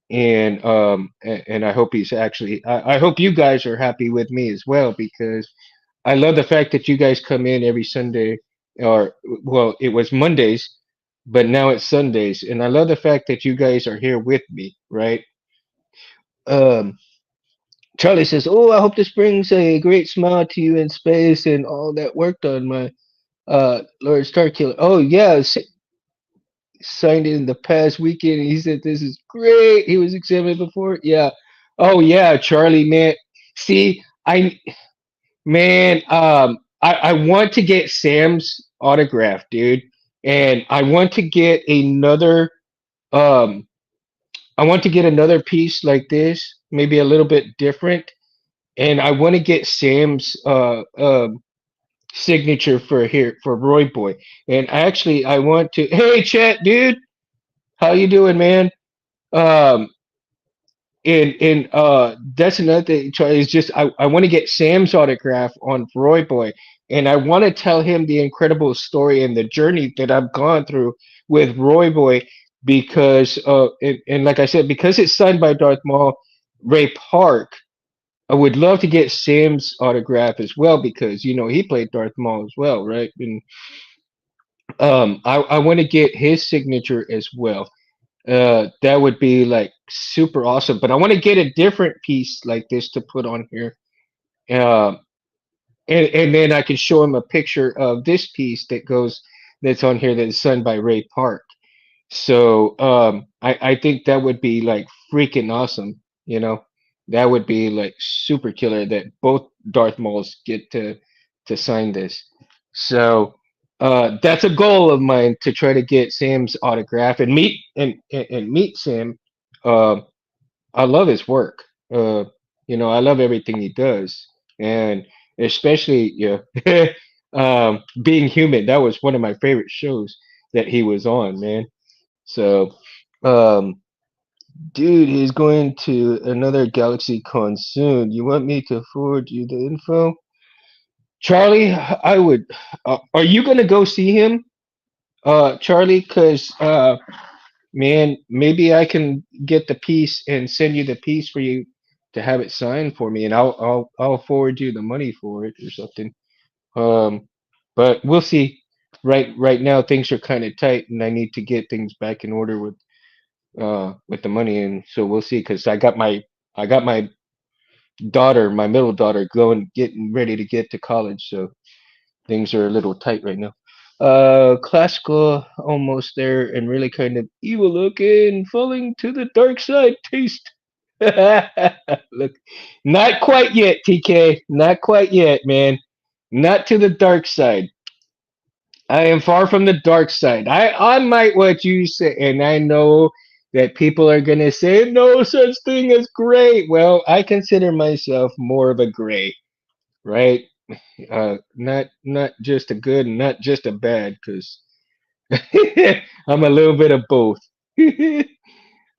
and I hope he's actually I hope you guys are happy with me as well because I love the fact that you guys come in every Sunday, or well, it was Mondays, but now it's Sundays, and I love the fact that you guys are here with me, right? Um, Charlie says, "Oh, I hope this brings a great smile to you in space and all that work done, my Lord Starkiller." Oh yeah, signed it in the past weekend, and he said this is great. He was examining before, yeah. Oh yeah, Charlie, man. See, I want to get Sam's autograph, dude, and um I want to get another piece like this, maybe a little bit different, and I want to get Sam's signature for here for Roy Boy. And actually, I want to. Hey, Chet, dude, how you doing, man? Um, and that's another thing, Charlie, is just I want to get Sam's autograph on Roy Boy, and I want to tell him the incredible story and the journey that I've gone through with Roy Boy because and like I said, because it's signed by Darth Maul, Ray Park. I would love to get Sam's autograph as well because he played Darth Maul as well, right? And I want to get his signature as well. That would be like super awesome. But I want to get a different piece like this to put on here. Um, and then I can show him a picture of this piece that's on here that is signed by Ray Park. So I think that would be like freaking awesome. You know, that would be like super killer that both Darth Mauls get to sign this. So that's a goal of mine to try to get Sam's autograph and meet Sam. Uh, I love his work. I love everything he does, and especially being human. That was one of my favorite shows that he was on, man. So, um, dude, he's going to another Galaxy Con soon. You want me to forward you the info? Charlie, I would. Are you going to go see him, Charlie? Because, man, maybe I can get the piece and send you the piece for you to have it signed for me, and I'll forward you the money for it or something. Um, but we'll see. Right now, things are kind of tight, and I need to get things back in order with the money, and so we'll see because I got my daughter, my middle daughter, going getting ready to get to college, so things are a little tight right now. Classical almost there and really kind of evil looking, falling to the dark side taste. Look, not quite yet, TK, not quite yet, man, not to the dark side. I am far from the dark side. I might what you say, and I know that people are gonna say no such thing as gray. Well, I consider myself more of a gray, right? Not just a good and not just a bad, because I'm a little bit of both.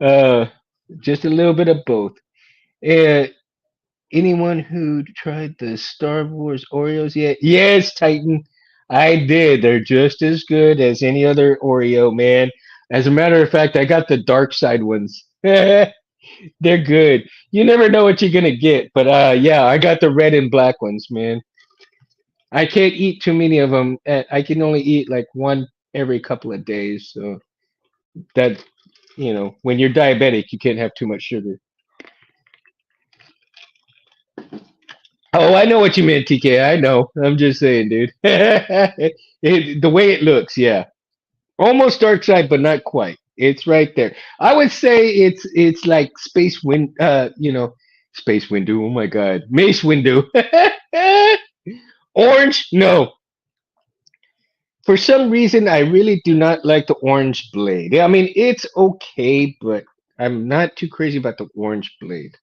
uh, just a little bit of both. And anyone who tried the Star Wars Oreos yet? Yes, Titan. I did. They're just as good as any other Oreo, man. As a matter of fact, I got the dark side ones. They're good. You never know what you're gonna get, but yeah, I got the red and black ones, man. I can't eat too many of them. I can only eat like one every couple of days. So that when you're diabetic, you can't have too much sugar. Oh, I know what you meant, TK. I know. I'm just saying, dude. The way it looks, yeah, almost dark side, but not quite. It's right there. I would say it's like space window. Oh my God, mace window. Orange? No. For some reason, I really do not like the orange blade. I mean, it's okay, but I'm not too crazy about the orange blade.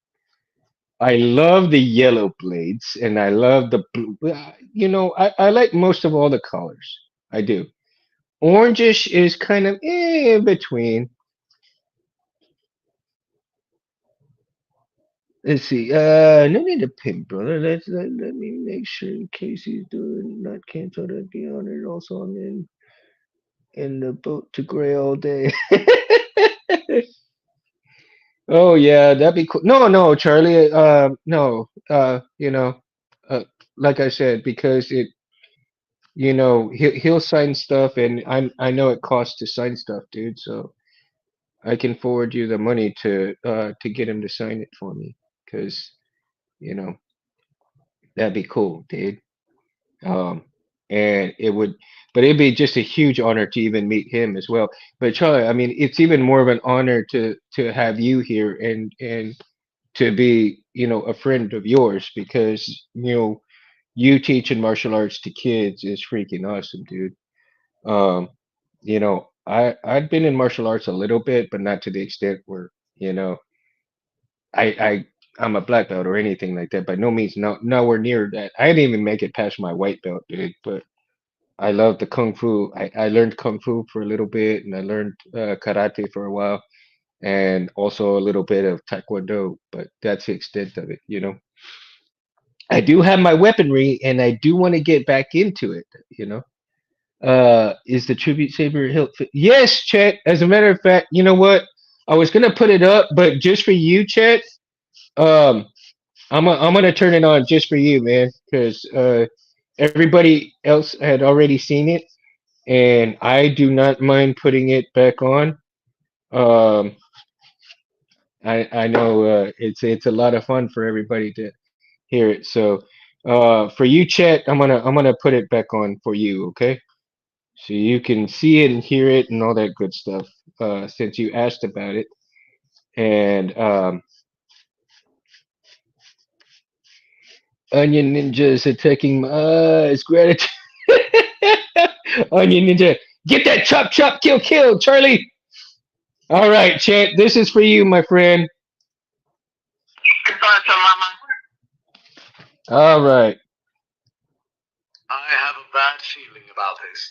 I love the yellow blades and I love the blue. I like most of all the colors. I do. Orangish is kind of in between. Let's see. No need to pimp, brother. Let me make sure in case he's doing not canceled. I'd be honored. Also, I'm in the boat to gray all day. Oh yeah, that'd be cool. No, no, Charlie. No. Uh, like I said, because he'll sign stuff, and I know it costs to sign stuff, dude. So I can forward you the money to get him to sign it for me, because you know that'd be cool, dude. Um, and but it'd be just a huge honor to even meet him as well. But Charlie, I mean, it's even more of an honor to have you here and to be, a friend of yours because, you teaching martial arts to kids is freaking awesome, dude. Um, I'd been in martial arts a little bit, but not to the extent where, you know, I I I'm a black belt or anything like that. By no means, nowhere near that. I didn't even make it past my white belt, dude. But I love the kung fu. I learned kung fu for a little bit, and I learned karate for a while, and also a little bit of taekwondo. But that's the extent of it. I do have my weaponry, and I do want to get back into it. You know. Is the tribute saber hilt fit? Yes, Chet. As a matter of fact, you know what? I was gonna put it up, but just for you, Chet. Um, I'm gonna turn it on just for you, man, because everybody else had already seen it, and I do not mind putting it back on. Um, I know it's a lot of fun for everybody to hear it. So, for you, Chet, I'm gonna put it back on for you, okay? So you can see it and hear it and all that good stuff. Since you asked about it, and Onion Ninja is attacking my eyes. Gratitude. Onion Ninja, get that chop chop kill kill, Charlie. All right, Chet, this is for you, my friend. Goodbye, sir, Mama. All right. I have a bad feeling about this.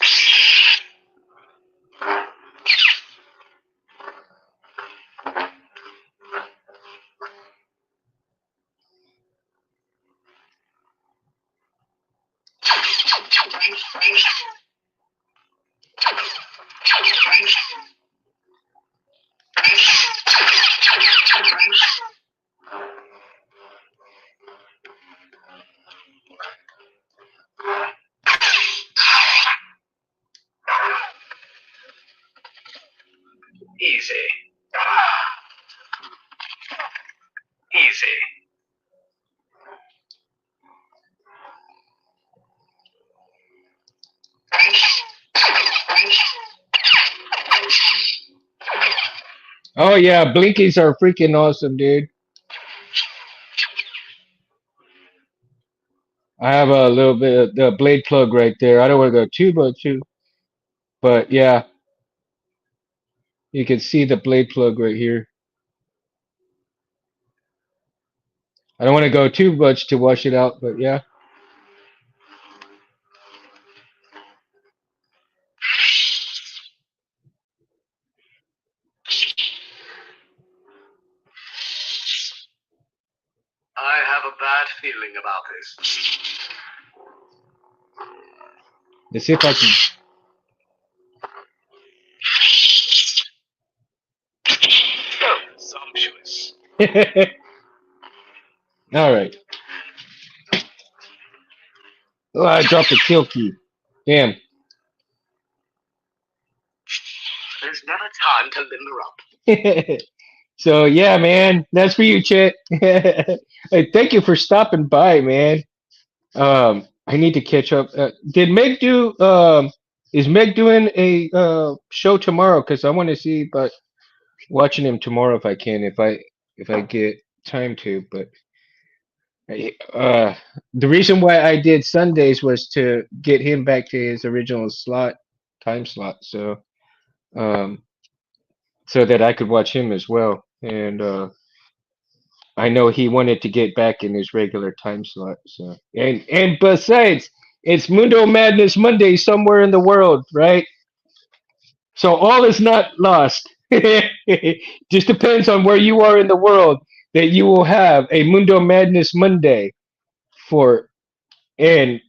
Easy. Easy. Oh yeah, blinkies are freaking awesome, dude. I have a little bit of the blade plug right there. I don't want to go too much too, but yeah, you can see the blade plug right here. I don't want to go too much to wash it out, but yeah. I have a bad feeling about this. Let's see if I So sumptuous. can. All right. Oh, I dropped the kill key. Damn. There's never time to limber up. So yeah, man, that's for you, Chet. Hey, thank you for stopping by, man. I need to catch up. Did Meg do? Is Meg doing a show tomorrow? Because I want to see about watching him tomorrow if I can, if I get time to. But uh, the reason why I did Sundays was to get him back to his original time slot. Um, so that I could watch him as well. And I know he wanted to get back in his regular time slot. So and besides, it's Mundo Madness Monday somewhere in the world, right? So all is not lost. Just depends on where you are in the world that you will have a Mundo Madness Monday for and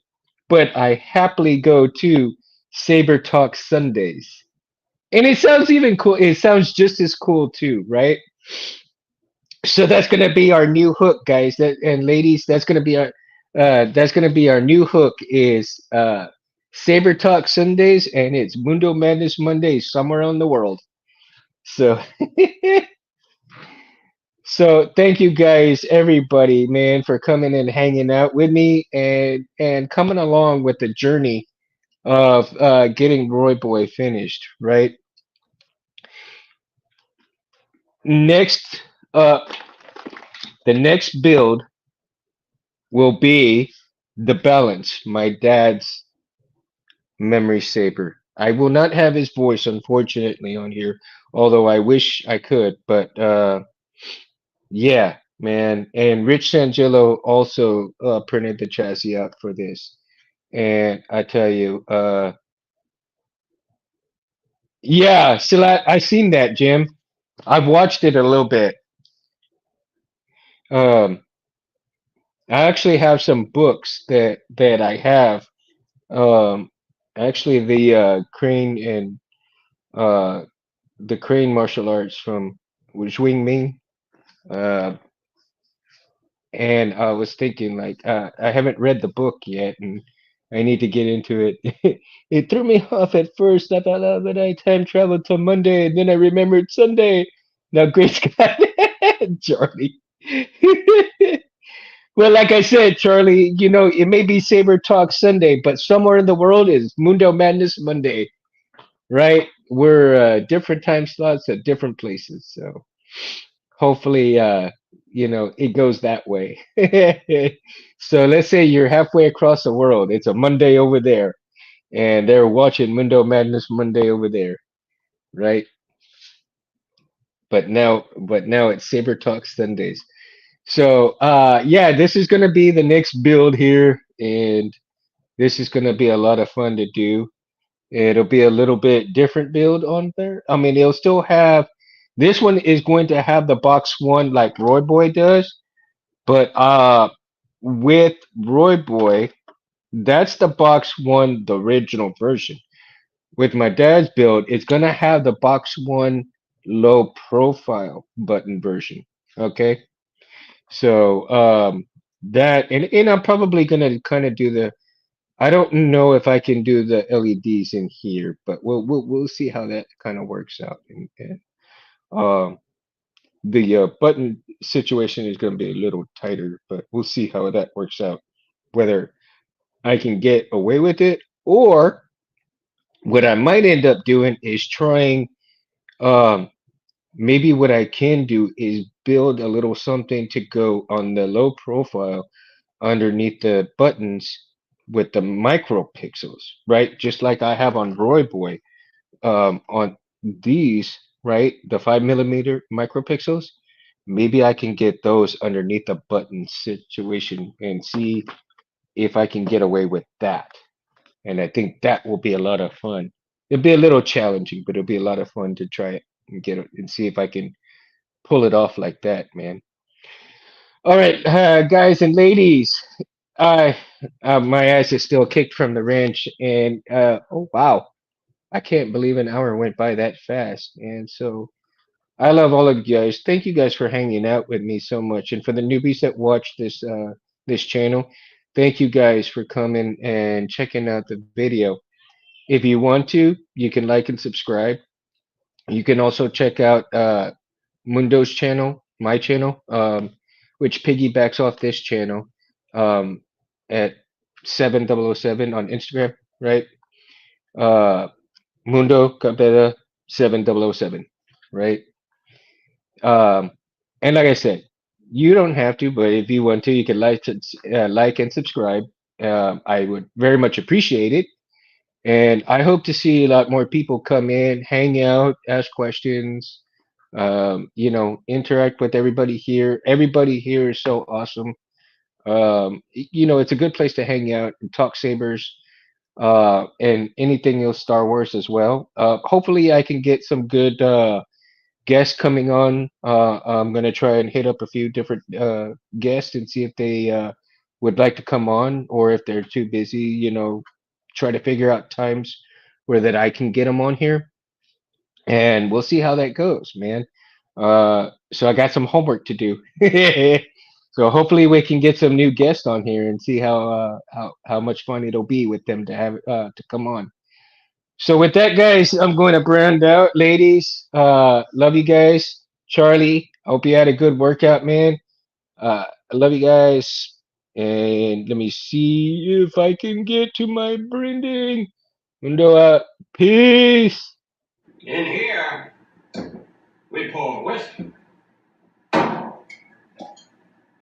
but I happily go to Saber Talk Sundays. And it sounds even cool. It sounds just as cool too, right? So that's gonna be our new hook, guys. That and ladies, that's gonna be our new hook is Saber Talk Sundays and it's Mundo Madness Mondays somewhere on the world. So so thank you guys, everybody, man, for coming and hanging out with me and coming along with the journey of getting Roy Boy finished, right? Next up, the next build will be the balance, my dad's memory saber. I will not have his voice, unfortunately, on here, although I wish I could. But yeah, man. And Rich Sangillo also printed the chassis out for this. And I tell you, yeah, Silat, I seen that, Jim. I've watched it a little bit. Um, I actually have some books that I have. Um, actually, uh, the crane martial arts from Wing Ming. Uh, and I was thinking like I haven't read the book yet, and I need to get into it. It threw me off at first. I thought, oh, but I time traveled to Monday, and then I remembered Sunday. Now, great Scott, Charlie. Well, like I said, Charlie, it may be Saber Talk Sunday, but somewhere in the world is Mundo Madness Monday, right? We're different time slots at different places, so hopefully, it goes that way. So let's say you're halfway across the world. It's a Monday over there, and they're watching Mundo Madness Monday over there, right? But now it's Saber Talk Sundays. So yeah, this is gonna be the next build here, and this is gonna be a lot of fun to do. It'll be a little bit different build on there. I mean, it'll still have this one is going to have the box one like Roy Boy does, but with Roy Boy, that's the box one, the original version. With my dad's build, it's gonna have the box one low profile button version. Okay. So that and I'm probably gonna kind of do the I don't know if I can do the LEDs in here, but we'll see how that kind of works out. And the button situation is going to be a little tighter, but we'll see how that works out. Whether I can get away with it, or what I might end up doing is trying. Um, maybe what I can do is build a little something to go on the low profile underneath the buttons with the micro pixels, right? Just like I have on Roy Boy, on these, right? The 5 millimeter micro pixels. Maybe I can get those underneath the button situation and see if I can get away with that. And I think that will be a lot of fun. It'll be a little challenging, but it'll be a lot of fun to try it and get it and see if I can pull it off like that, man. All right, guys and ladies, I my ass is still kicked from the ranch, and oh wow, I can't believe an hour went by that fast. And so I love all of you guys. Thank you guys for hanging out with me so much, and for the newbies that watch this channel, thank you guys for coming and checking out the video. If you want to, you can like and subscribe. You can also check out Mundo's channel, my channel, which piggybacks off this channel um, at 7007 on Instagram, right? Uh, Mundo Cabeda 7007, right? Um, and like I said, you don't have to, but if you want to, you can like and subscribe. I would very much appreciate it. And I hope to see a lot more people come in, hang out, ask questions, Interact with everybody here. Everybody here is so awesome. It's a good place to hang out and talk sabers, and anything else Star Wars as well. Hopefully, I can get some good guests coming on. I'm gonna try and hit up a few different guests and see if they would like to come on, or if they're too busy. Try to figure out times where that I can get them on here, and we'll see how that goes, man. So I got some homework to do. So hopefully we can get some new guests on here and see how much fun it'll be with them to have to come on. So with that, guys, I'm going to brand out, ladies. Love you guys, Charlie. Hope you had a good workout, man. I love you guys, and let me see if I can get to my branding window. Peace. In here, we pour whiskey.